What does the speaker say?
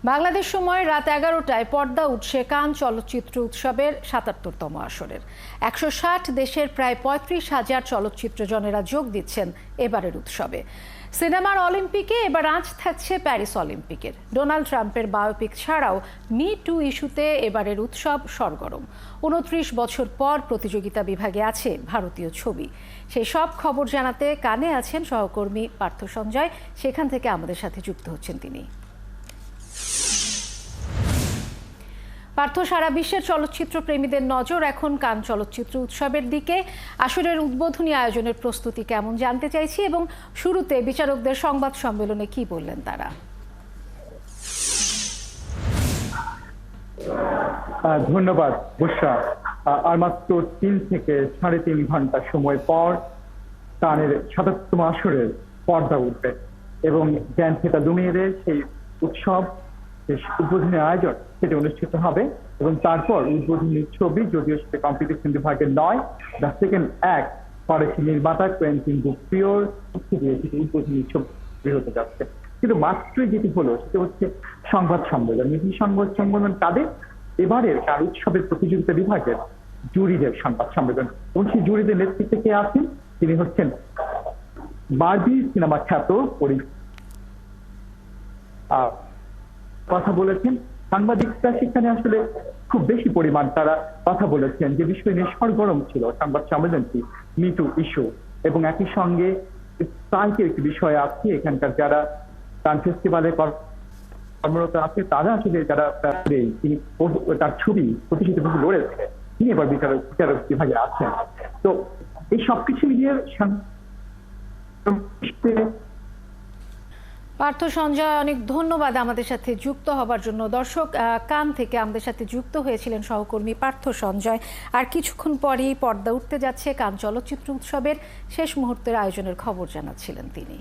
বাংলাদেশ সময় রাত 11টায় পর্দা উঠছে কান চলচ্চিত্র উৎসবের ৭৭তম আসরের। ১৬০ দেশের প্রায় ৩৫,০০০ চলচ্চিত্রজনেরা যোগ দিচ্ছেন এবারের উৎসবে। সিনেমার অলিম্পিকে এবার আঁচ থাকছে প্যারিস অলিম্পিকের। ডোনাল্ড ট্রাম্পের বায়োপিক ছাড়াও মি টু ইস্যুতে এবারের উৎসব সরগরম। ২৯ বছর পর প্রতিযোগিতা বিভাগে আছে ভারতীয় ছবি। সেই সব খবর জানাতে কানে আছেন সহকর্মী পার্থ সঞ্জয়। সেখান থেকে আমাদের সাথে যুক্ত হচ্ছেন তিনি। পার্থ, সারা বিশ্বের চলচ্চিত্র প্রেমীদের নজর এখন কান চলচ্চিত্র উৎসবের দিকে। আসরের উদ্বোধনী আয়োজনের প্রস্তুতি কেমন জানতে চাইছি, এবং শুরুতে বিচারকদের সংবাদ সম্মেলনে কি বললেন তারা? ধন্যবাদ বুশরা। আর মাত্র ৩ থেকে ৩.৫ ঘন্টা সময় পর কানের ৭৭তম আসরের পর্দা উঠবে এবং জ্ঞান থেতা লুমিয়েরের সেই উৎসব, উদ্বোধনী আয়োজন সেটি অনুষ্ঠিত হবে। এবং তারপর উদ্বোধনী ছবি, যদিও সেটা কম্পিটিশন বিভাগে নয়, দ্য সেকেন্ড অ্যাক্ট ফরেছি নির্মাতা কোয়েন্টিন বুপিওর দিয়ে সেটি উদ্বোধনী ছবি হতে যাচ্ছে। কিন্তু মাত্রই যেটি হলো সেটা হচ্ছে সংবাদ সম্মেলন। এই সংবাদ সম্মেলন কাদের? এবারের কান উৎসবের প্রতিযোগিতা বিভাগের জুরিদের সংবাদ সম্মেলন। এবং সেই জুরিদের নেতৃত্বে কে আছেন? তিনি হচ্ছেন বারবি সিনেমা খ্যাত কথা বলেছেন। সাংবাদিকরা সেখানে আসলে খুব বেশি পরিমাণ তারা কথা বলেছেন। যে বিষয় নিয়ে সরগরম ছিল সংবাদ সম্মেলনটি, মি টু ইস্যু, এবং একই সঙ্গে স্ট্রাইকের একটি বিষয় আছে। এখানকার যারা কান ফেস্টিভ্যালে কর্মরত আছে তারা আসলে যারা তিনি তার ছবি প্রতিষ্ঠিত লড়েছে, তিনি এবার বিচারক বিভাগে আছেন। তো এই সবকিছু মিলিয়ে পার্থ সঞ্জয়, অনেক ধন্যবাদ আমাদের সাথে যুক্ত হবার জন্য। দর্শক, কান থেকে আমাদের সাথে যুক্ত হয়েছিলেন সহকর্মী পার্থ সঞ্জয়। আর কিছুক্ষণ পরেই পর্দা উঠতে যাচ্ছে কান চলচ্চিত্র উৎসবের শেষ মুহূর্তের আয়োজনের খবর জানাচ্ছিলেন তিনি।